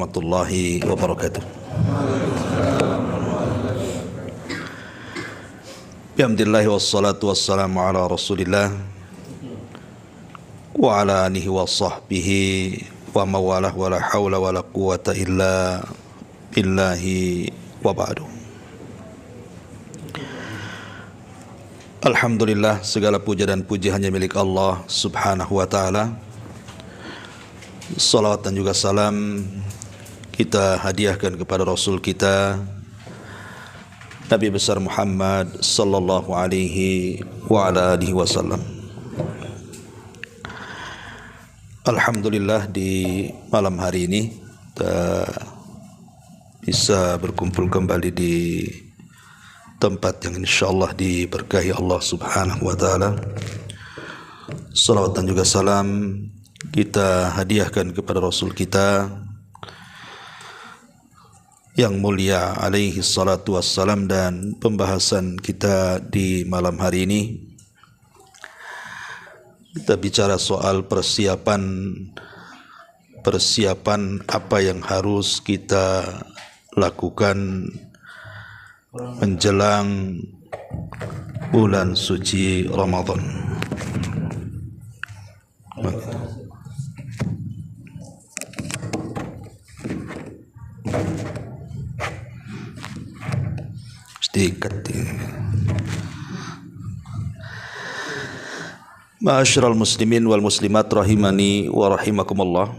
warahmatullahi wabarakatuh. Bihamdillahi wassalatu wassalamu ala rasulillah wa ala alihi wa sahbihi wa mawalah wa la hawla wa la quwata illa billahi wa ba'du. Alhamdulillah, segala puja dan puji hanya milik Allah subhanahu wa ta'ala. Salawat dan juga salam kita hadiahkan kepada Rasul kita Nabi besar Muhammad sallallahu alaihi wa ala alihi wasallam. Alhamdulillah, di malam hari ini kita bisa berkumpul kembali di tempat yang insyaallah diberkahi Allah subhanahu wa ta'ala. Salawat dan juga salam kita hadiahkan kepada Rasul kita yang mulia alaihi salatu wassalam. Dan pembahasan kita di malam hari ini, kita bicara soal persiapan apa yang harus kita lakukan menjelang bulan suci Ramadan. Ma'asyiral muslimin wal muslimat rahimani wa rahimakumullah.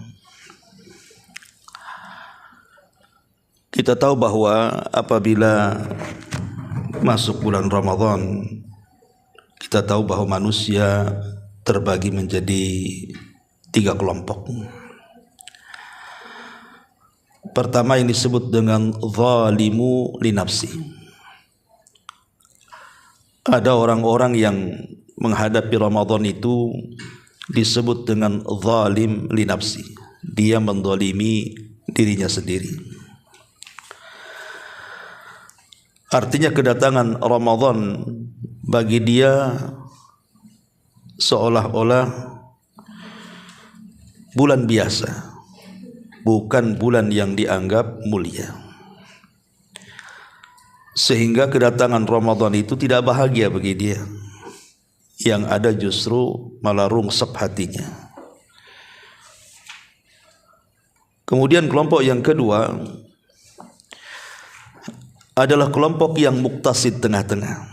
Kita tahu bahwa apabila masuk bulan Ramadan, kita tahu bahwa manusia terbagi menjadi 3 kelompok. Pertama yang disebut dengan zalimu li nafsi. Ada orang-orang yang menghadapi Ramadan itu disebut dengan zalim li nafsi. Dia menzalimi dirinya sendiri. Artinya kedatangan Ramadan bagi dia seolah-olah bulan biasa, bukan bulan yang dianggap mulia. Sehingga kedatangan Ramadan itu tidak bahagia bagi dia. Yang ada justru malah rungsep hatinya. Kemudian kelompok yang kedua adalah kelompok yang muktasid, tengah-tengah,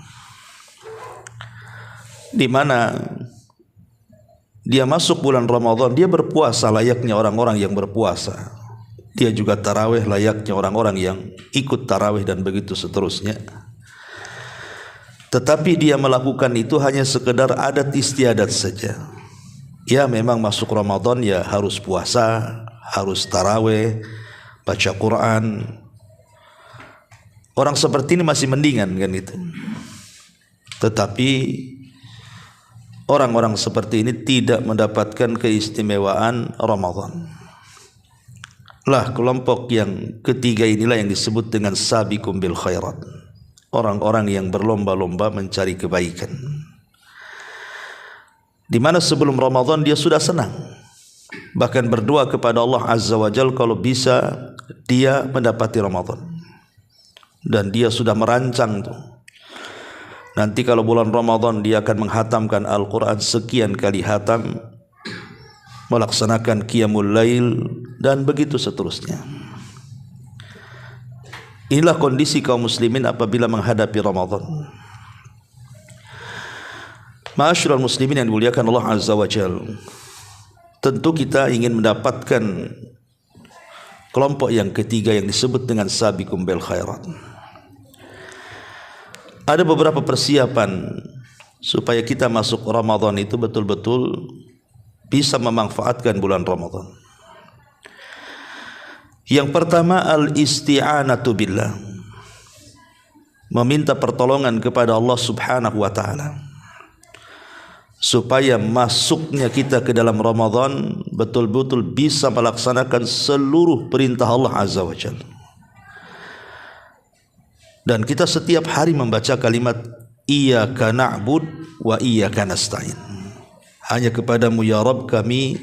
di mana dia masuk bulan Ramadan, dia berpuasa layaknya orang-orang yang berpuasa. Dia juga tarawih layaknya orang-orang yang ikut tarawih dan begitu seterusnya. Tetapi dia melakukan itu hanya sekedar adat istiadat saja. Ya memang masuk Ramadan ya harus puasa, harus tarawih, baca Quran. Orang seperti ini masih mendingan kan itu. Tetapi orang-orang seperti ini tidak mendapatkan keistimewaan Ramadan. Lah kelompok yang ketiga inilah yang disebut dengan sabiqum bil khairat. Orang-orang yang berlomba-lomba mencari kebaikan. Di mana sebelum Ramadan dia sudah senang. Bahkan berdoa kepada Allah Azza wa Jalla kalau bisa dia mendapati Ramadan. Dan dia sudah merancang tuh. Nanti kalau bulan Ramadan dia akan menghatamkan Al-Quran sekian kali hatam, melaksanakan qiyamul lail dan begitu seterusnya. Inilah kondisi kaum muslimin apabila menghadapi Ramadan. Ma'asyiral muslimin yang dimuliakan Allah Azza wa Jalla, tentu kita ingin mendapatkan kelompok yang ketiga yang disebut dengan sabiqum bil khairat. Ada beberapa persiapan supaya kita masuk Ramadan itu betul-betul bisa memanfaatkan bulan Ramadan. Yang pertama, al-isti'anatu billah, meminta pertolongan kepada Allah subhanahu wa ta'ala supaya masuknya kita ke dalam Ramadan betul-betul bisa melaksanakan seluruh perintah Allah Azza wa Jalla. Dan kita setiap hari membaca kalimat iyyaka na'bud wa iyyaka nasta'in. Hanya kepadamu ya Rabb kami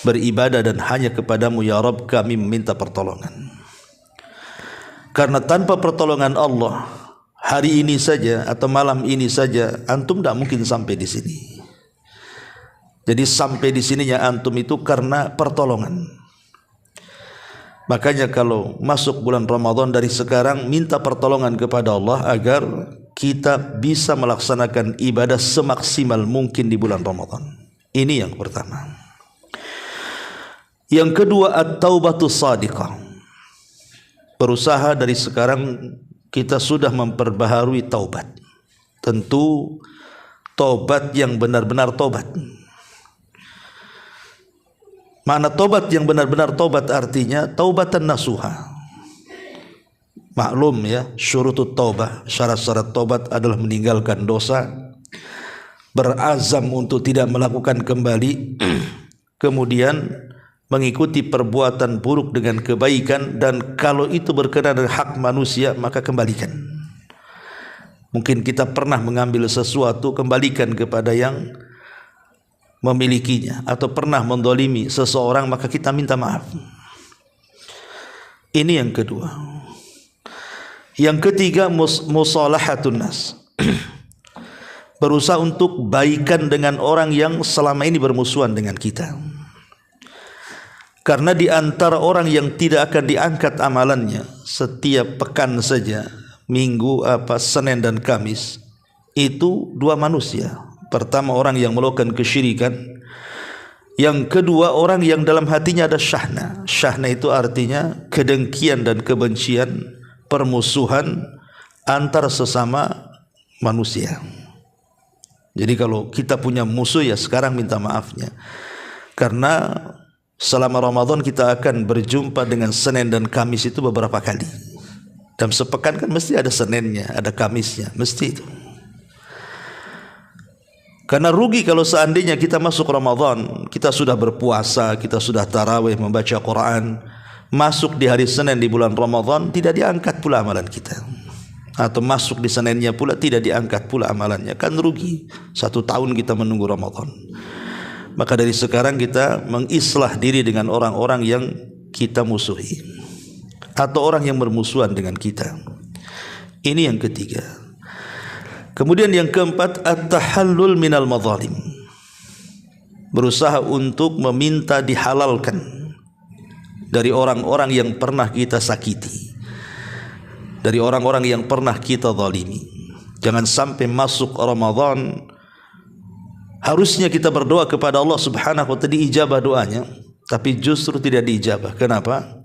beribadah dan hanya kepadamu ya Rabb kami meminta pertolongan. Karena tanpa pertolongan Allah, hari ini saja atau malam ini saja antum tidak mungkin sampai di sini. Jadi sampai di sininya antum itu karena pertolongan. Makanya kalau masuk bulan Ramadan dari sekarang minta pertolongan kepada Allah agar kita bisa melaksanakan ibadah semaksimal mungkin di bulan Ramadan. Ini yang pertama. Yang kedua, at-taubatus shadiqah. Berusaha dari sekarang kita sudah memperbaharui taubat. Tentu taubat yang benar-benar taubat. Makna taubat yang benar-benar taubat artinya taubatan nasuha. Maklum ya, syurutut taubah, syarat-syarat taubat adalah meninggalkan dosa, berazam untuk tidak melakukan kembali, kemudian mengikuti perbuatan buruk dengan kebaikan, dan kalau itu berkenaan dengan hak manusia maka kembalikan. Mungkin kita pernah mengambil sesuatu, kembalikan kepada yang memilikinya, atau pernah mendolimi seseorang maka kita minta maaf. Ini yang kedua. Yang ketiga, musalahatun nas. Berusaha untuk baikan dengan orang yang selama ini bermusuhan dengan kita. Karena di antara orang yang tidak akan diangkat amalannya setiap pekan saja, minggu, Senin dan Kamis, itu dua manusia. Pertama, orang yang melakukan kesyirikan. Yang kedua, orang yang dalam hatinya ada syahna. Syahna itu artinya kedengkian dan kebencian, permusuhan antar sesama manusia. Jadi kalau kita punya musuh ya sekarang minta maafnya. Karena selama Ramadan kita akan berjumpa dengan Senin dan Kamis itu beberapa kali. Dalam sepekan kan mesti ada Seninnya, ada Kamisnya, mesti itu. Karena rugi kalau seandainya kita masuk Ramadan, kita sudah berpuasa, kita sudah tarawih, membaca Quran, masuk di hari Senin di bulan Ramadan tidak diangkat pula amalan kita, atau masuk di Seninnya pula tidak diangkat pula amalannya, kan rugi. 1 tahun kita menunggu Ramadan. Maka dari sekarang kita mengislah diri dengan orang-orang yang kita musuhi atau orang yang bermusuhan dengan kita. Ini yang ketiga. Kemudian yang keempat, at-tahallul minal madzalim. Berusaha untuk meminta dihalalkan dari orang-orang yang pernah kita sakiti, dari orang-orang yang pernah kita zalimi. Jangan sampai masuk Ramadan harusnya kita berdoa kepada Allah Subhanahu wa taala diijabah doanya, tapi justru tidak diijabah. Kenapa?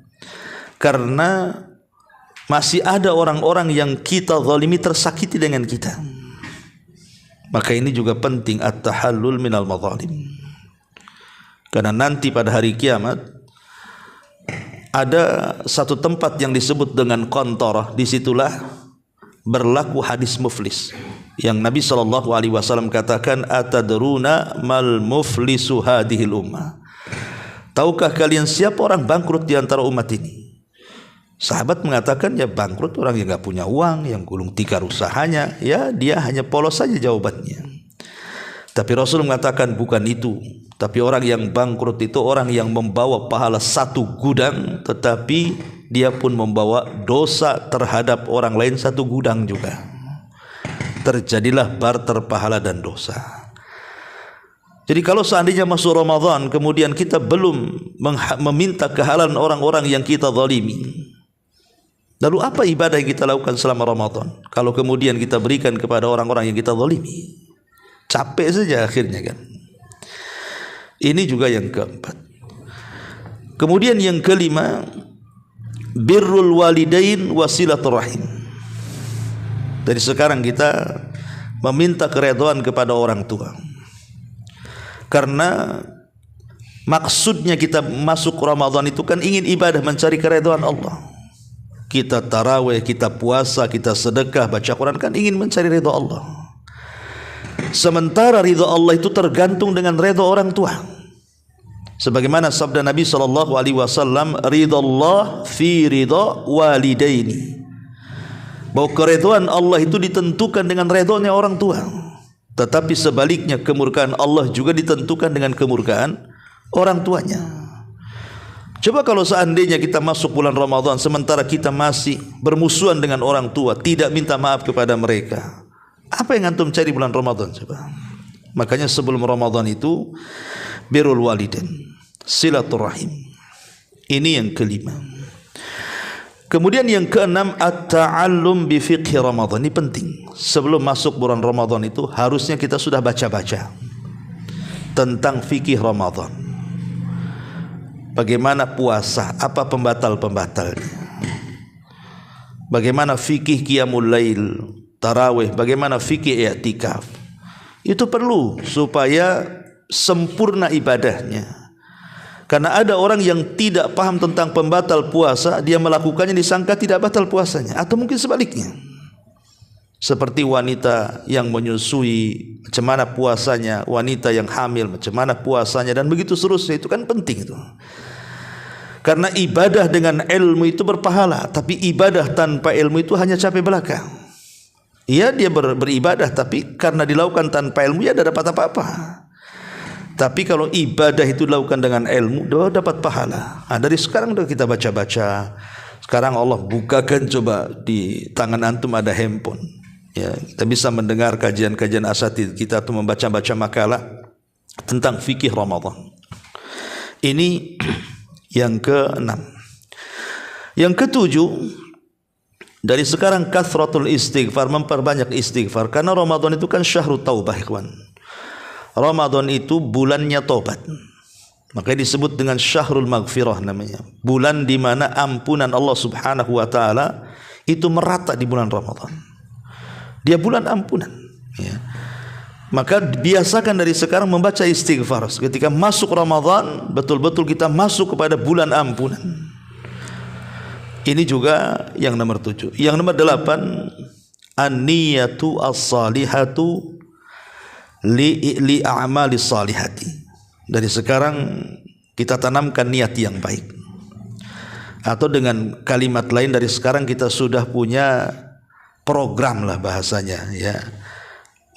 Karena masih ada orang-orang yang kita zalimi tersakiti dengan kita. Maka ini juga penting, at-tahallul minal madzalim. Karena nanti pada hari kiamat ada satu tempat yang disebut dengan qantarah. Disitulah berlaku hadis muflis yang Nabi SAW katakan, atadruna mal muflisu hadhil ummah. Tahukah kalian siapa orang bangkrut di antara umat ini? Sahabat mengatakan, ya bangkrut orang yang gak punya uang, yang gulung tikar usahanya, ya dia hanya polos saja jawabannya. Tapi Rasul mengatakan bukan itu, tapi orang yang bangkrut itu orang yang membawa pahala 1 gudang, tetapi dia pun membawa dosa terhadap orang lain 1 gudang juga. Terjadilah barter pahala dan dosa. Jadi kalau seandainya masuk Ramadan kemudian kita belum meminta kehalalan orang-orang yang kita zalimi, lalu apa ibadah yang kita lakukan selama Ramadan kalau kemudian kita berikan kepada orang-orang yang kita zalimi? Capek saja akhirnya kan. Ini juga yang keempat. Kemudian yang kelima, birrul walidain wasilaturrahim. Dari sekarang kita meminta keridhaan kepada orang tua. Karena maksudnya kita masuk Ramadan itu kan ingin ibadah, mencari keridhaan Allah. Kita tarawih, kita puasa, kita sedekah, baca Quran kan ingin mencari ridha Allah. Sementara ridha Allah itu tergantung dengan ridha orang tua. Sebagaimana sabda Nabi SAW, ridha Allah fi ridha walidaini. Bahwa keridhaan Allah itu ditentukan dengan ridhonya orang tua. Tetapi sebaliknya kemurkaan Allah juga ditentukan dengan kemurkaan orang tuanya. Coba kalau seandainya kita masuk bulan Ramadan sementara kita masih bermusuhan dengan orang tua, tidak minta maaf kepada mereka, apa yang antum cari bulan Ramadan? Coba. Makanya sebelum Ramadan itu birrul walidain, silaturahim. Ini yang kelima. Kemudian yang keenam, at-ta'allum bi fiqhi Ramadan. Ini penting. Sebelum masuk bulan Ramadan itu harusnya kita sudah baca-baca tentang fikih Ramadan. Bagaimana puasa, apa pembatal-pembatalnya. Bagaimana fikih qiyamul lail, tarawih, bagaimana fikih i'tikaf. Itu perlu supaya sempurna ibadahnya. Karena ada orang yang tidak paham tentang pembatal puasa, dia melakukannya disangka tidak batal puasanya, atau mungkin sebaliknya. Seperti wanita yang menyusui, macam mana puasanya, wanita yang hamil, macam mana puasanya, dan begitu seterusnya. Itu kan penting itu. Karena ibadah dengan ilmu itu berpahala, tapi ibadah tanpa ilmu itu hanya capek belaka. Iya, dia beribadah, tapi karena dilakukan tanpa ilmu, ya tidak dapat apa-apa. Tapi kalau ibadah itu dilakukan dengan ilmu, dapat pahala. Nah, dari sekarang sudah kita baca-baca. Sekarang Allah bukakan, coba di tangan antum ada handphone. Ya, kita bisa mendengar kajian-kajian asatidz kita atau membaca-baca makalah tentang fikih Ramadan. Ini yang ke-6. Yang ke-7, dari sekarang kathratul istighfar, memperbanyak istighfar. Karena Ramadan itu kan syahrut taubah, ikhwan. Ramadan itu bulannya tobat. Makanya disebut dengan syahrul maghfirah namanya. Bulan di mana ampunan Allah Subhanahu wa taala itu merata di bulan Ramadan. Dia bulan ampunan, ya. Maka biasakan dari sekarang membaca istighfar. Ketika masuk Ramadan, betul-betul kita masuk kepada bulan ampunan. Ini juga yang nomor 7. Yang nomor 8, an-niyatu as-salihatu li a'mali salihati. Dari sekarang kita tanamkan niat yang baik. Atau dengan kalimat lain, dari sekarang kita sudah punya program lah bahasanya, ya.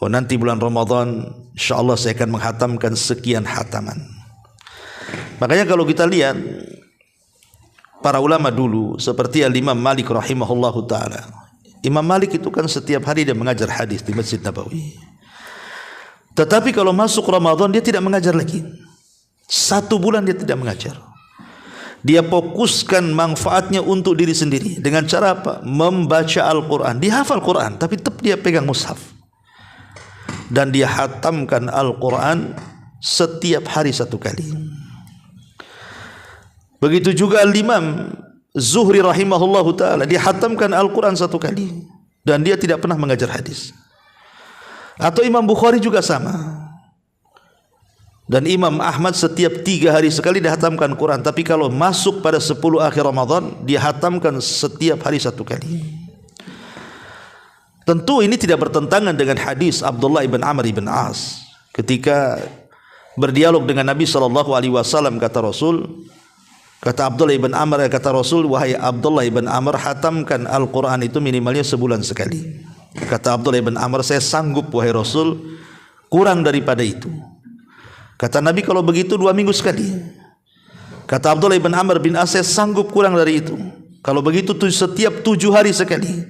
Oh, nanti bulan Ramadan insyaallah saya akan menghatamkan sekian hataman. Makanya kalau kita lihat para ulama dulu seperti Al-Imam Malik rahimahullahu taala. Imam Malik itu kan setiap hari dia mengajar hadis di Masjid Nabawi. Tetapi kalau masuk Ramadan dia tidak mengajar lagi. 1 bulan dia tidak mengajar. Dia fokuskan manfaatnya untuk diri sendiri. Dengan cara apa? Membaca Al-Quran. Dia hafal Quran, tapi tetap dia pegang mushaf. Dan dia hatamkan Al-Quran setiap hari 1 kali. Begitu juga Al-Imam Zuhri rahimahullahu ta'ala. Dia hatamkan Al-Quran 1 kali. Dan dia tidak pernah mengajar hadis. Atau Imam Bukhari juga sama. Dan Imam Ahmad setiap 3 hari sekali dia hatamkan Quran. Tapi kalau masuk pada 10 akhir Ramadan, dia hatamkan setiap hari 1 kali. Tentu ini tidak bertentangan dengan hadis Abdullah ibn Amr ibn As. Ketika berdialog dengan Nabi SAW, kata Rasul, kata Abdullah ibn Amr, kata Rasul, wahai Abdullah ibn Amr, hatamkan Al-Quran itu minimalnya sebulan sekali. Kata Abdullah ibn Amr, saya sanggup wahai Rasul, kurang daripada itu. Kata Nabi, kalau begitu 2 minggu sekali. Kata Abdullah ibn Amr bin As, saya sanggup kurang dari itu. Kalau begitu setiap 7 hari sekali.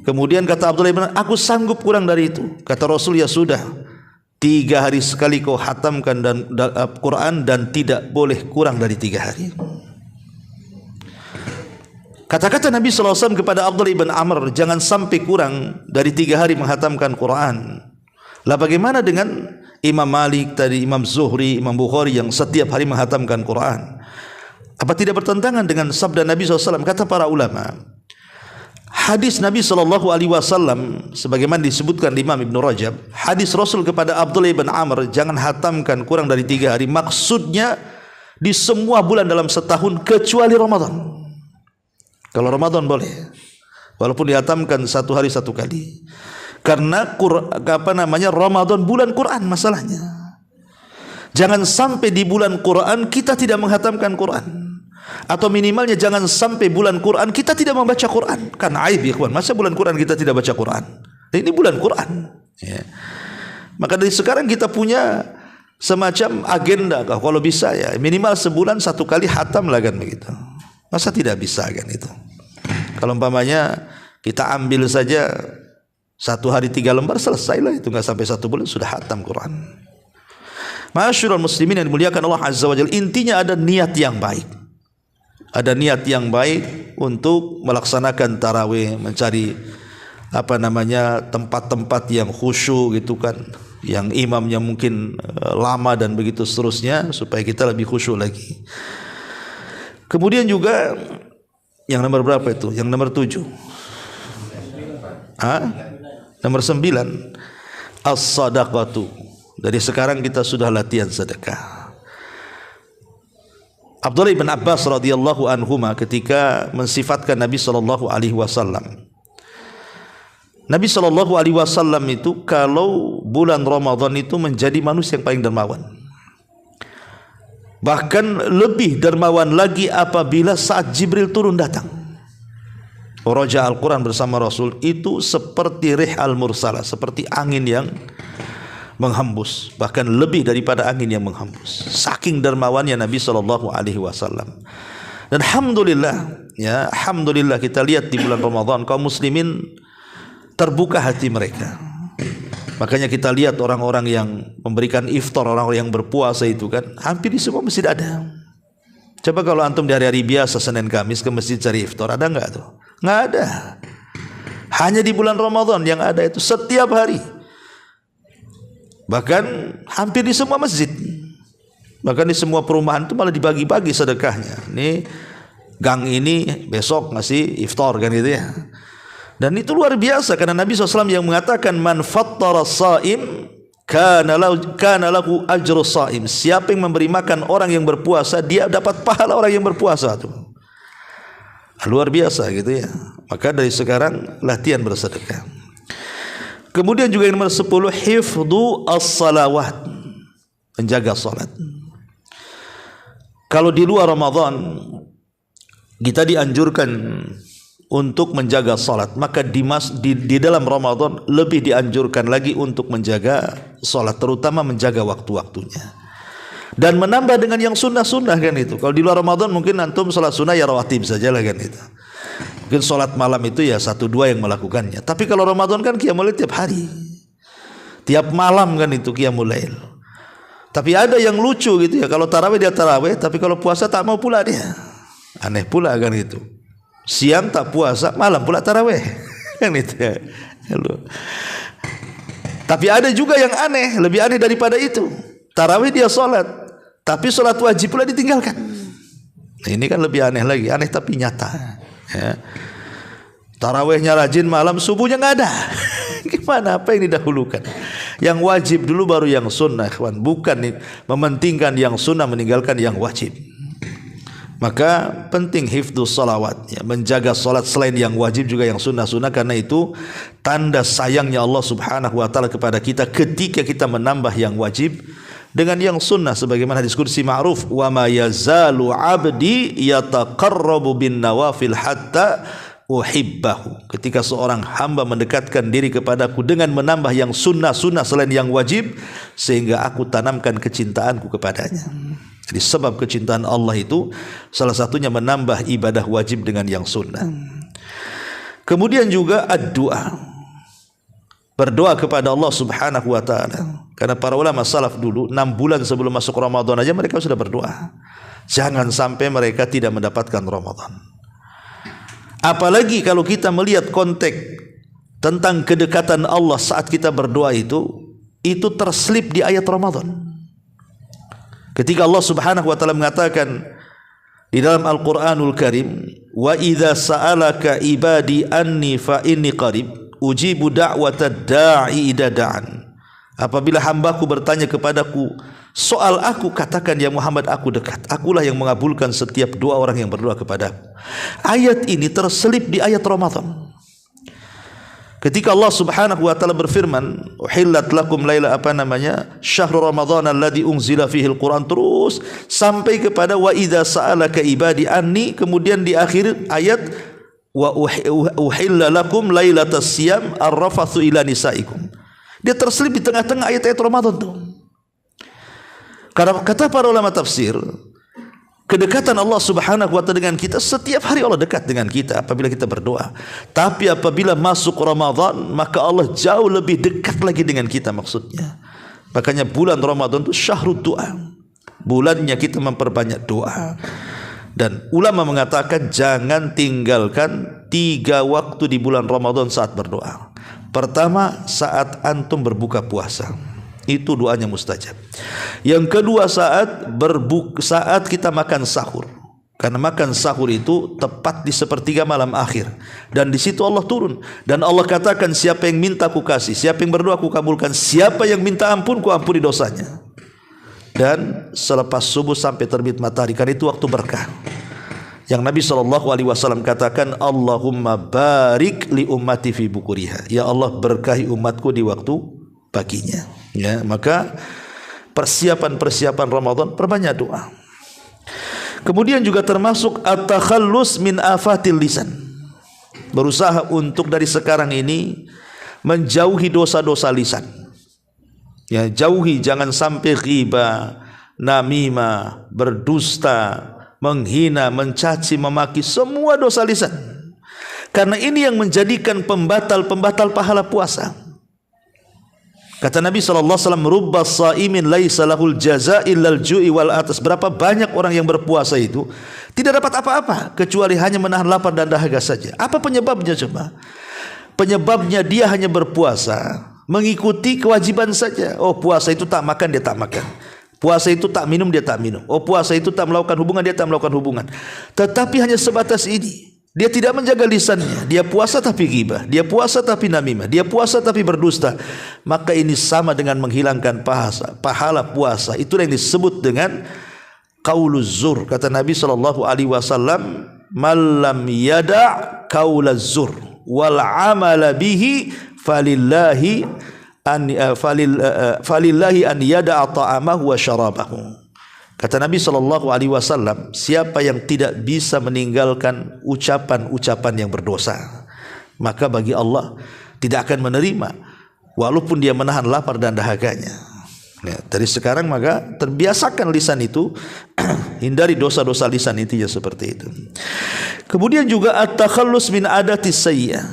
Kemudian kata Abdullah ibn Amr, aku sanggup kurang dari itu. Kata Rasul, ya sudah, 3 hari sekali kau hatamkan dan Quran, dan tidak boleh kurang dari 3 hari. Kata-kata Nabi SAW kepada Abdullah ibn Amr, jangan sampai kurang dari 3 hari menghatamkan Quran. Lah bagaimana dengan Imam Malik tadi, Imam Zuhri, Imam Bukhari yang setiap hari menghatamkan Quran? Apa tidak bertentangan dengan sabda Nabi SAW? Kata para ulama, hadis Nabi SAW sebagaimana disebutkan di Imam Ibn Rajab, hadis Rasul kepada Abdullah ibn Amr, jangan hatamkan kurang dari 3 hari, maksudnya di semua bulan dalam setahun kecuali Ramadan. Kalau Ramadan boleh, walaupun dihatamkan 1 hari 1 kali. Karena Ramadan bulan Quran masalahnya. Jangan sampai di bulan Quran kita tidak menghatamkan Quran. Atau minimalnya jangan sampai bulan Quran kita tidak membaca Quran. Kan aib, ya kawan. Masa bulan Quran kita tidak baca Quran? Ini bulan Quran, ya. Maka dari sekarang kita punya semacam agenda kalau bisa ya minimal sebulan 1 kali khatam lah kan begitu. Masa tidak bisa kan itu? Kalau umpamanya kita ambil saja 1 hari 3 lembar selesai lah itu, nggak sampai 1 bulan sudah khatam Quran. Ma'asyiral muslimin yang dimuliakan Allah Azza wa Jalla, intinya ada niat yang baik. Ada niat yang baik untuk melaksanakan tarawih, mencari tempat-tempat yang khusyuk gitu kan, yang imamnya mungkin lama dan begitu seterusnya supaya kita lebih khusyuk lagi. Kemudian juga yang nomor berapa itu? Yang nomor 7. Nomor 9 as-sadaqatu. Dari sekarang kita sudah latihan sedekah. Abdullah bin Abbas radhiyallahu anhuma ketika mensifatkan Nabi sallallahu alaihi wasallam. Nabi sallallahu alaihi wasallam itu kalau bulan Ramadan itu menjadi manusia yang paling dermawan. Bahkan lebih dermawan lagi apabila saat Jibril turun datang. Raja Al-Quran bersama Rasul itu seperti rih al-mursalah, seperti angin yang menghembus, bahkan lebih daripada angin yang menghembus. Saking dermawannya Nabi sallallahu alaihi wasallam. Dan alhamdulillah ya, alhamdulillah kita lihat di bulan Ramadan kaum muslimin terbuka hati mereka. Makanya kita lihat orang-orang yang memberikan iftar, orang-orang yang berpuasa itu kan hampir di semua masjid ada. Coba kalau antum di hari-hari biasa Senin Kamis ke masjid cari iftar, ada enggak tuh? Enggak ada. Hanya di bulan Ramadan yang ada itu setiap hari. Bahkan hampir di semua masjid, bahkan di semua perumahan itu malah dibagi-bagi sedekahnya. Ini gang ini besok ngasih iftar kan gitu ya. Dan itu luar biasa karena Nabi SAW yang mengatakan man fattara shaim kana lahu ajru shaim. Siapa yang memberi makan orang yang berpuasa, dia dapat pahala orang yang berpuasa tuh. Luar biasa gitu ya. Maka dari sekarang latihan bersedekah. Kemudian juga yang nomor 10 hifdhu as-salawat, menjaga salat. Kalau di luar Ramadan kita dianjurkan untuk menjaga salat, maka di dalam Ramadan lebih dianjurkan lagi untuk menjaga salat, terutama menjaga waktu-waktunya. Dan menambah dengan yang sunnah-sunnah kan itu. Kalau di luar Ramadan mungkin antum salat sunnah ya rawatib sajalah kan itu. Mungkin salat malam itu ya 1-2 yang melakukannya. Tapi kalau Ramadan kan qiyamul lail tiap hari. Tiap malam kan itu qiyamul lail. Tapi ada yang lucu gitu ya, kalau tarawih dia tarawih, tapi kalau puasa tak mau pula dia. Aneh pula kan itu. Siang tak puasa, malam pula tarawih. Kan itu ya. Tapi ada juga yang aneh, lebih aneh daripada itu. Tarawih dia salat, tapi salat wajib pula ditinggalkan. Nah, ini kan lebih aneh lagi, aneh tapi nyata. Ya. Tarawihnya rajin, malam subuhnya nggak ada. Gimana? Apa yang didahulukan? Yang wajib dulu baru yang sunnah, kawan. Bukan mementingkan yang sunnah meninggalkan yang wajib. Maka penting hifdzus salawat, ya, menjaga salat selain yang wajib juga yang sunnah-sunnah, karena itu tanda sayangnya Allah Subhanahu wa taala kepada kita ketika kita menambah yang wajib dengan yang sunnah, sebagaimana hadis qudsi ma'ruf, wa ma yazalu 'abdi yataqarrabu bin nawafil hatta uhibbahu. Ketika seorang hamba mendekatkan diri kepadaku dengan menambah yang sunnah-sunnah selain yang wajib, sehingga aku tanamkan kecintaanku kepadanya. Jadi sebab kecintaan Allah itu salah satunya menambah ibadah wajib dengan yang sunnah. Kemudian juga ad-du'a, berdoa kepada Allah Subhanahu wa taala. Karena para ulama salaf dulu 6 bulan sebelum masuk Ramadan aja mereka sudah berdoa. Jangan sampai mereka tidak mendapatkan Ramadan. Apalagi kalau kita melihat konteks tentang kedekatan Allah saat kita berdoa itu terselip di ayat Ramadan. Ketika Allah Subhanahu wa taala mengatakan di dalam Al-Qur'anul Karim, wa idza sa'alaka ibadi anni fa inni qarib ujibu da'watad da'i idza da'an. Apabila hambaku bertanya kepadaku soal aku, katakan ya Muhammad, aku dekat. Akulah yang mengabulkan setiap doa orang yang berdoa kepadaku. Ayat ini terselip di ayat Ramadan. Ketika Allah Subhanahu wa taala berfirman, uhillat lakum laila syahrul ramadhan alladzi unzila fihi al-Qur'an, terus sampai kepada wa idza sa'alaka ibadi anni, kemudian di akhir ayat wa uhilla lakum lailatas siyam ar-rafathu ila nisaikum. Dia terselip di tengah-tengah ayat-ayat Ramadan tuh. Karena kata para ulama tafsir, kedekatan Allah Subhanahu wa ta'ala dengan kita, setiap hari Allah dekat dengan kita apabila kita berdoa. Tapi apabila masuk Ramadan, maka Allah jauh lebih dekat lagi dengan kita maksudnya. Makanya bulan Ramadan itu syahrul doa. Bulannya kita memperbanyak doa. Dan ulama mengatakan jangan tinggalkan 3 waktu di bulan Ramadan saat berdoa. Pertama, saat antum berbuka puasa. Itu doanya mustajab. Yang kedua, saat kita makan sahur. Karena makan sahur itu tepat di sepertiga malam akhir. Dan di situ Allah turun. Dan Allah katakan, siapa yang minta ku kasih, siapa yang berdoa ku kabulkan, siapa yang minta ampun ku ampuni dosanya. Dan selepas subuh sampai terbit matahari, karena itu waktu berkah. Yang Nabi SAW katakan, Allahumma barik li ummati fi bukuriha. Ya Allah, berkahi umatku di waktu paginya. Ya, maka persiapan Ramadan perbanyak doa. Kemudian juga termasuk at-takhallus min afatil lisan. Berusaha untuk dari sekarang ini menjauhi dosa-dosa lisan. Ya, jauhi, jangan sampai ghibah, namimah, berdusta, menghina, mencaci, memaki, semua dosa lisan. Karena ini yang menjadikan pembatal pahala puasa. Kata Nabi SAW, rubba sa'imin laisa lahul jaza illal ju'i wal atas. Berapa banyak orang yang berpuasa itu tidak dapat apa-apa kecuali hanya menahan lapar dan dahaga saja. Apa penyebabnya coba? Penyebabnya dia hanya berpuasa mengikuti kewajiban saja. Oh, puasa itu tak makan, dia tak makan. Puasa itu tak minum, dia tak minum. Oh, puasa itu tak melakukan hubungan, dia tak melakukan hubungan. Tetapi hanya sebatas ini. Dia tidak menjaga lisannya. Dia puasa tapi ghibah, dia puasa tapi namimah, dia puasa tapi berdusta. Maka ini sama dengan menghilangkan pahala puasa. Itulah yang disebut dengan qauluz zur. Kata Nabi SAW, "Man yada' qaulaz zur wal 'amala bihi falillahi an yada'a ta'amahu wa syarabahu." Kata Nabi SAW, siapa yang tidak bisa meninggalkan ucapan-ucapan yang berdosa, maka bagi Allah tidak akan menerima walaupun dia menahan lapar dan dahaganya. Ya, dari sekarang maka terbiasakan lisan itu hindari dosa-dosa lisan itu ya, seperti itu. Kemudian juga at-takhallus min adatis sayyi'ah.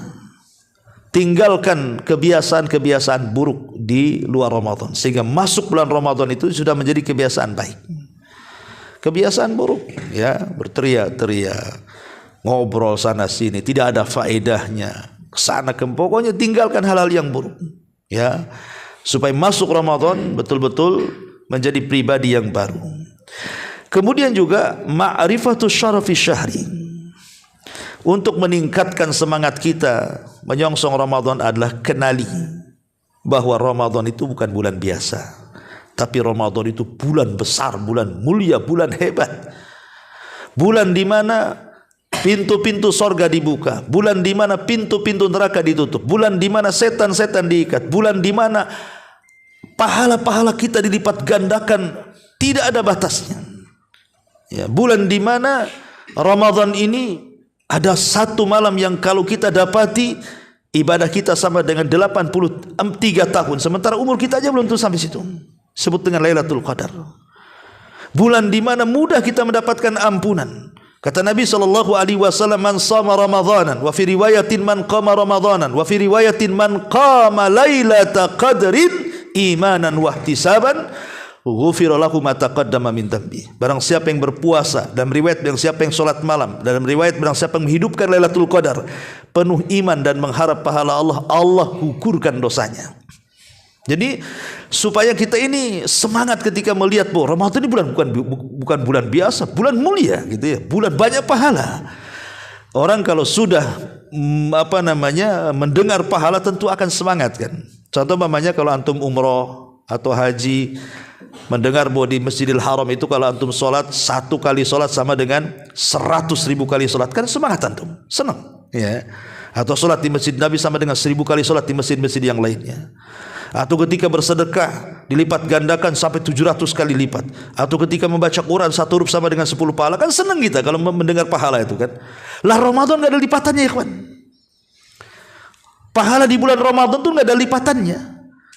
Tinggalkan kebiasaan-kebiasaan buruk di luar Ramadan sehingga masuk bulan Ramadan itu sudah menjadi kebiasaan baik. Kebiasaan buruk, ya, berteriak-teriak, ngobrol sana sini, tidak ada faedahnya, kesana kemari, pokoknya tinggalkan hal-hal yang buruk, ya, supaya masuk Ramadan betul-betul menjadi pribadi yang baru. Kemudian juga ma'rifatus syarafi syahri. Untuk meningkatkan semangat kita menyongsong Ramadan adalah kenali bahwa Ramadan itu bukan bulan biasa. Tapi Ramadan itu bulan besar, bulan mulia, bulan hebat. Bulan di mana pintu-pintu sorga dibuka, bulan di mana pintu-pintu neraka ditutup, bulan di mana setan-setan diikat, bulan di mana pahala-pahala kita dilipat gandakan, tidak ada batasnya. Ya, bulan di mana Ramadan ini ada satu malam yang kalau kita dapati, ibadah kita sama dengan 83 tahun, sementara umur kita aja belum tuh sampai situ. Sebut dengan Lailatul Qadar. Bulan di mana mudah kita mendapatkan ampunan. Kata Nabi SAW, man shama Ramadhanan, wa fi riwayatin man qama Ramadhanan, wa fi riwayatin man qama Lailatul Qadrin imanan wa ihtisaban, ghufira lahu ma taqaddama min dhanbi. Barang siapa yang berpuasa, dalam riwayat barang siapa yang salat malam, dalam riwayat barang siapa yang menghidupkan Lailatul Qadar penuh iman dan mengharap pahala Allah, Allah gugurkan dosanya. Jadi supaya kita ini semangat ketika melihat bahwa Ramadan ini bukan bulan biasa, bulan mulia gitu ya, bulan banyak pahala. Orang kalau sudah mendengar pahala tentu akan semangat kan. Contoh umpamanya kalau antum umroh atau haji, mendengar bahwa di Masjidil Haram itu kalau antum sholat, 1 kali sholat sama dengan 100.000 kali sholat, kan semangat antum, senang ya. Atau sholat di Masjid Nabi sama dengan 1.000 kali sholat di masjid-masjid yang lainnya. Atau ketika bersedekah dilipat gandakan sampai 700 kali lipat. Atau ketika membaca Quran 1 huruf sama dengan 10 pahala, kan senang kita kalau mendengar pahala itu kan. Lah Ramadan gak ada lipatannya ya kawan. Pahala di bulan Ramadan tuh gak ada lipatannya.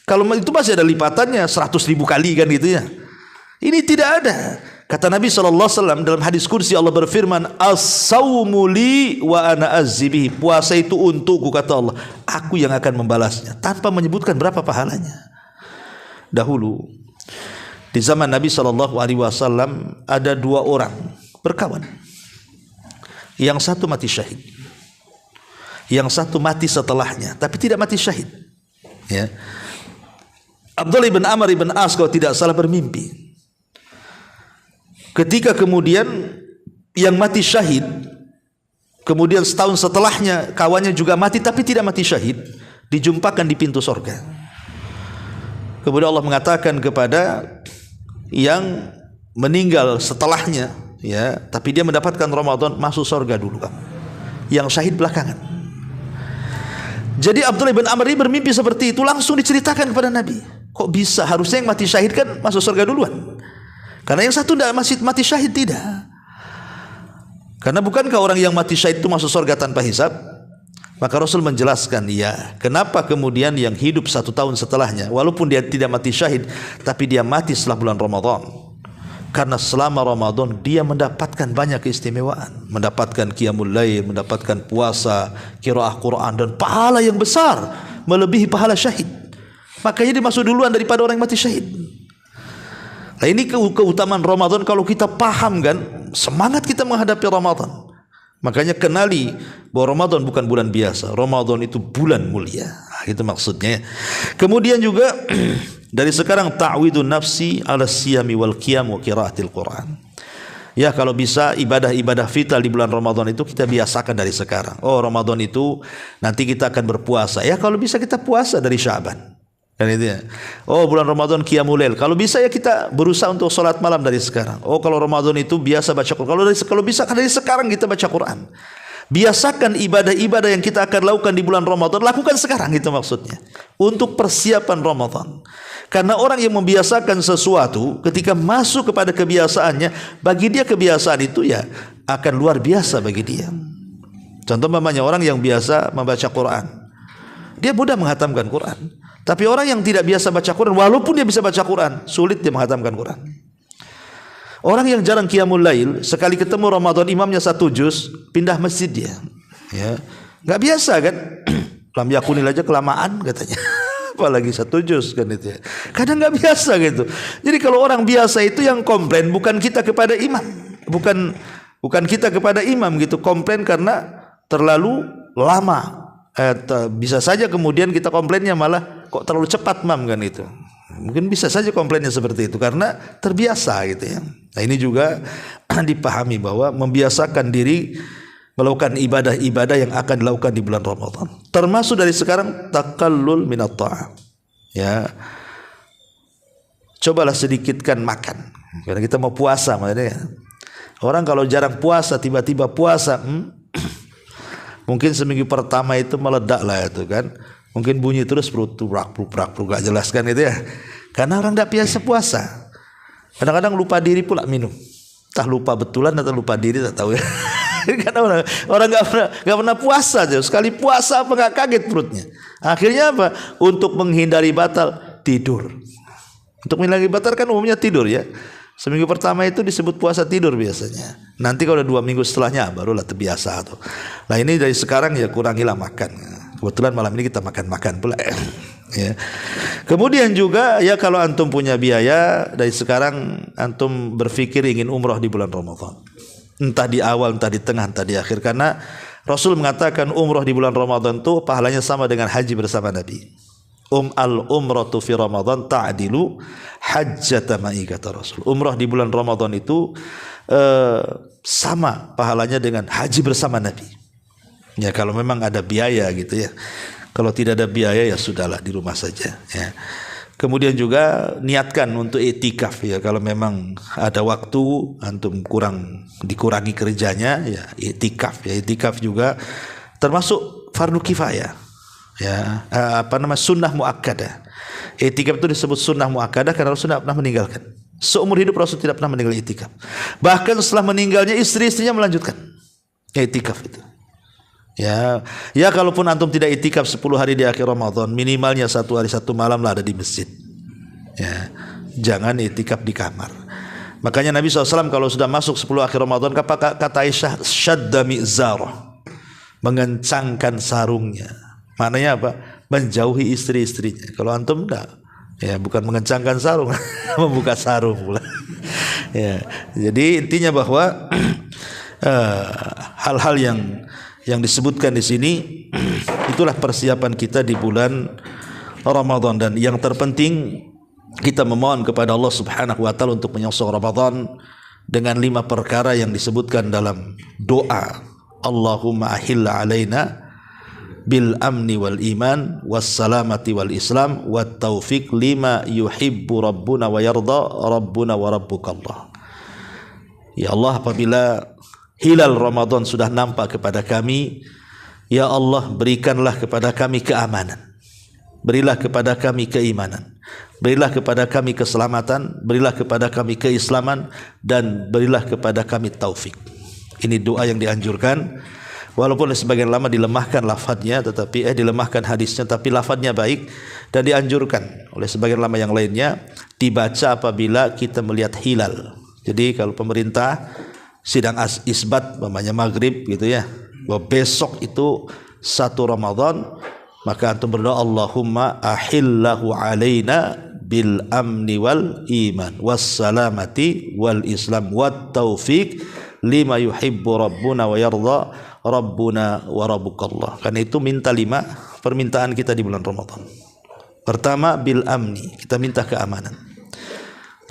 Kalau itu masih ada lipatannya 100.000 kali kan gitu ya. Ini tidak ada. Kata Nabi SAW dalam hadis kursi, Allah berfirman, as-sawmu li wa ana azzibihi. Puasa itu untukku, kata Allah, aku yang akan membalasnya, tanpa menyebutkan berapa pahalanya. Dahulu di zaman Nabi SAW ada dua orang berkawan. Yang satu mati syahid, yang satu mati setelahnya, tapi tidak mati syahid. Ya. Abdullah bin Amr bin As kalau tidak salah bermimpi. Ketika kemudian yang mati syahid, kemudian setahun setelahnya kawannya juga mati tapi tidak mati syahid, dijumpakan di pintu sorga. Kemudian Allah mengatakan kepada yang meninggal setelahnya, ya, tapi dia mendapatkan Ramadan, masuk sorga dulu kamu, yang syahid belakangan. Jadi Abdullah bin Amr bermimpi seperti itu, langsung diceritakan kepada Nabi. Kok bisa? Harusnya yang mati syahid kan masuk surga duluan. Karena yang satu tidak mati syahid, tidak. Karena bukankah orang yang mati syahid itu masuk surga tanpa hisab? Maka Rasul menjelaskan, ya, kenapa kemudian yang hidup 1 tahun setelahnya, walaupun dia tidak mati syahid, tapi dia mati setelah bulan Ramadan. Karena selama Ramadan dia mendapatkan banyak keistimewaan, mendapatkan qiyamul lail, mendapatkan puasa, qiraah Quran, dan pahala yang besar melebihi pahala syahid. Makanya dia masuk duluan daripada orang yang mati syahid. Nah, ini keutamaan Ramadan. Kalau kita paham kan, semangat kita menghadapi Ramadan. Makanya kenali bahwa Ramadan bukan bulan biasa. Ramadan itu bulan mulia. Itu maksudnya. Kemudian juga dari sekarang ta'widun nafsi ala siyami wal qiyam wa qiraatil Quran. Ya, kalau bisa ibadah-ibadah vital di bulan Ramadan itu kita biasakan dari sekarang. Oh, Ramadan itu nanti kita akan berpuasa. Ya, kalau bisa kita puasa dari Sya'ban. Kan itu ya. Oh, bulan Ramadan qiyamul lail. Kalau bisa ya kita berusaha untuk salat malam dari sekarang. Oh, kalau Ramadan itu biasa baca Quran. Kalau bisa dari sekarang kita baca Quran. Biasakan ibadah-ibadah yang kita akan lakukan di bulan Ramadan, lakukan sekarang, itu maksudnya. Untuk persiapan Ramadan. Karena orang yang membiasakan sesuatu, ketika masuk kepada kebiasaannya, bagi dia kebiasaan itu ya akan luar biasa bagi dia. Contoh namanya orang yang biasa membaca Quran, dia mudah menghatamkan Quran. Tapi orang yang tidak biasa baca Quran, walaupun dia bisa baca Quran, sulit dia menghatamkan Quran. Orang yang jarang qiyamul lail, sekali ketemu Ramadan imamnya 1 juz, pindah masjid dia. Ya, nggak biasa kan? Lam yakunil aja kelamaan katanya. Apalagi 1 juz kan itu ya. Kadang nggak biasa gitu. Jadi kalau orang biasa itu yang komplain bukan kita kepada imam, bukan kita kepada imam gitu, komplain karena terlalu lama. Bisa saja kemudian kita komplainnya malah kok terlalu cepat mam kan itu. Mungkin bisa saja komplainnya seperti itu karena terbiasa gitu ya. Nah, ini juga dipahami bahwa membiasakan diri melakukan ibadah-ibadah yang akan dilakukan di bulan Ramadan. Termasuk dari sekarang taqallul minat ta'am. Ya. Cobalah sedikitkan makan. Karena kita mau puasa maksudnya. Orang kalau jarang puasa tiba-tiba puasa, mungkin seminggu pertama itu meledak lah itu kan. Mungkin bunyi terus perut gak jelas kan itu ya. Karena orang tidak biasa puasa. Kadang-kadang lupa diri pula minum. Entah lupa betulan atau lupa diri, tak tahu ya. Karena orang nggak pernah puasa aja. Sekali puasa apa nggak kaget perutnya. Akhirnya apa? Untuk menghindari batal, tidur. Untuk menghindari batal kan umumnya tidur ya. Seminggu pertama itu disebut puasa tidur biasanya. Nanti kalau 2 minggu setelahnya barulah terbiasa tuh. Nah, ini dari sekarang ya kurangilah makan. Kebetulan malam ini kita makan-makan pula ya. Kemudian juga ya kalau antum punya biaya, dari sekarang antum berpikir ingin umrah di bulan Ramadan. Entah di awal, entah di tengah, entah di akhir. Karena Rasul mengatakan umrah di bulan Ramadan itu pahalanya sama dengan haji bersama Nabi. Al-umratu fi Ramadan ta'dilu hajjata ma'i, kata Rasul. Umrah di bulan Ramadan itu sama pahalanya dengan haji bersama Nabi. Ya, kalau memang ada biaya gitu ya. Kalau tidak ada biaya ya sudahlah di rumah saja ya. Kemudian juga niatkan untuk i'tikaf ya. Kalau memang ada waktu antum dikurangi kerjanya ya i'tikaf ya. I'tikaf juga termasuk fardu kifayah. Ya, sunnah muakkadah. I'tikaf itu disebut sunnah muakkadah karena Rasul tidak pernah meninggalkan. Seumur hidup Rasul tidak pernah meninggal i'tikaf. Bahkan setelah meninggalnya istri-istrinya melanjutkan i'tikaf itu. Ya, kalaupun antum tidak i'tikaf 10 hari di akhir Ramadan, minimalnya 1 hari 1 malam lah ada di masjid. Ya, jangan i'tikaf di kamar. Makanya Nabi SAW kalau sudah masuk 10 akhir Ramadan, kata Aisyah, syadda mi'zarah, mengencangkan sarungnya. Maknanya apa? Menjauhi istri-istrinya. Kalau antum enggak, ya bukan mengencangkan sarung, membuka sarung pula. Ya, jadi intinya bahwa hal-hal yang disebutkan di sini itulah persiapan kita di bulan Ramadan. Dan yang terpenting, kita memohon kepada Allah Subhanahu wa taala untuk menyongsong Ramadan dengan 5 perkara yang disebutkan dalam doa. Allahumma ahilla alaina bil amni wal iman was salamati wal islam wat taufiq lima yuhibbu rabbuna wa yarda rabbuna wa rabbukallah. Ya Allah, apabila hilal Ramadan sudah nampak kepada kami, ya Allah, berikanlah kepada kami keamanan. Berilah kepada kami keimanan, berilah kepada kami keselamatan, berilah kepada kami keislaman, dan berilah kepada kami taufik. Ini doa yang dianjurkan, walaupun sebagian lama dilemahkan lafadznya, tetapi dilemahkan hadisnya, tapi lafadznya baik, dan dianjurkan oleh sebagian lama yang lainnya dibaca apabila kita melihat hilal. Jadi kalau pemerintah sidang isbat namanya maghrib gitu ya, bahwa besok itu 1 Ramadan, maka antum berdoa, Allahumma ahillahu alaina bil amni wal iman was salamati wal islam wat taufiq lima yuhibbu rabbuna wa yarda rabbuna wa rabbukallah. Karena itu minta 5 permintaan kita di bulan Ramadan. Pertama, bil amni, kita minta keamanan.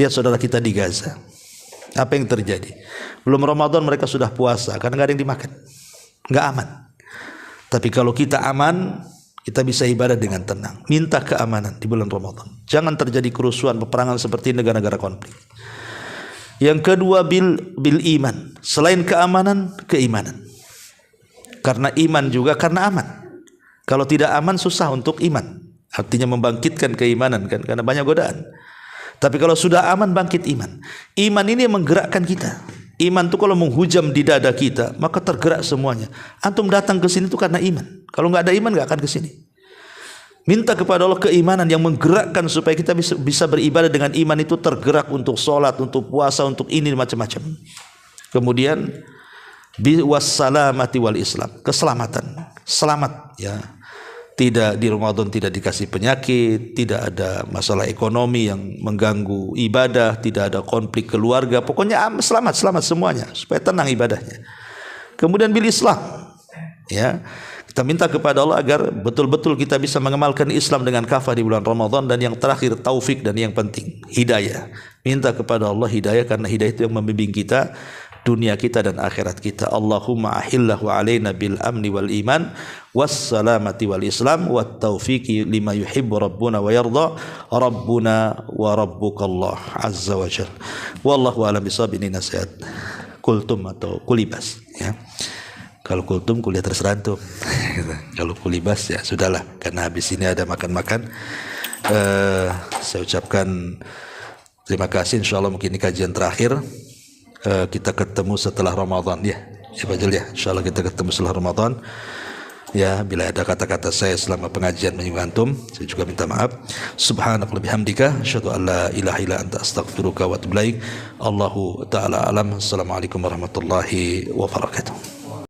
Lihat saudara kita di Gaza, apa yang terjadi? Belum Ramadan mereka sudah puasa karena nggak ada yang dimakan, nggak aman. Tapi kalau kita aman, kita bisa ibadah dengan tenang. Minta keamanan di bulan Ramadan. Jangan terjadi kerusuhan, peperangan seperti negara-negara konflik. Yang kedua, bil iman. Selain keamanan, keimanan. Karena iman juga karena aman. Kalau tidak aman susah untuk iman. Artinya membangkitkan keimanan kan, karena banyak godaan. Tapi kalau sudah aman, bangkit iman. Iman ini yang menggerakkan kita. Iman itu kalau menghujam di dada kita, maka tergerak semuanya. Antum datang ke sini itu karena iman. Kalau nggak ada iman, nggak akan ke sini. Minta kepada Allah keimanan yang menggerakkan supaya kita bisa beribadah dengan iman itu, tergerak untuk sholat, untuk puasa, untuk ini macam-macam. Kemudian wassalamati wal islam, keselamatan, selamat ya. Tidak di Ramadan tidak dikasih penyakit, tidak ada masalah ekonomi yang mengganggu ibadah, tidak ada konflik keluarga, pokoknya selamat semuanya supaya tenang ibadahnya. Kemudian bil Islam, ya, kita minta kepada Allah agar betul-betul kita bisa mengamalkan Islam dengan kafah di bulan Ramadan. Dan yang terakhir taufik, dan yang penting hidayah. Minta kepada Allah hidayah, karena hidayah itu yang membimbing kita dunia kita dan akhirat kita. Allahumma ahillahu alaina bil amni wal iman was salamati wal islam wat taufiqi lima yuhibbu rabbuna wa yarda rabbuna wa rabbukallah azza wa jalla. Wallahu a'lam bishawab. Ini nasihat kultum atau kulibas ya. Kalau kultum kuliah terserah antum. Kalau kulibas ya sudahlah, karena habis ini ada makan-makan. Saya ucapkan terima kasih. Insyaallah mungkin ini kajian terakhir. Kita ketemu setelah Ramadan ya Pak Jul ya, insyaallah kita ketemu setelah Ramadan ya. Bila ada kata-kata saya selama pengajian menyinggung antum, saya juga minta maaf. Subhanakallahumma bihamdika asyhadu an la ilaha illa anta astaghfiruka wa atubu ilaik. Allahu taala alam. Assalamualaikum warahmatullahi wabarakatuh.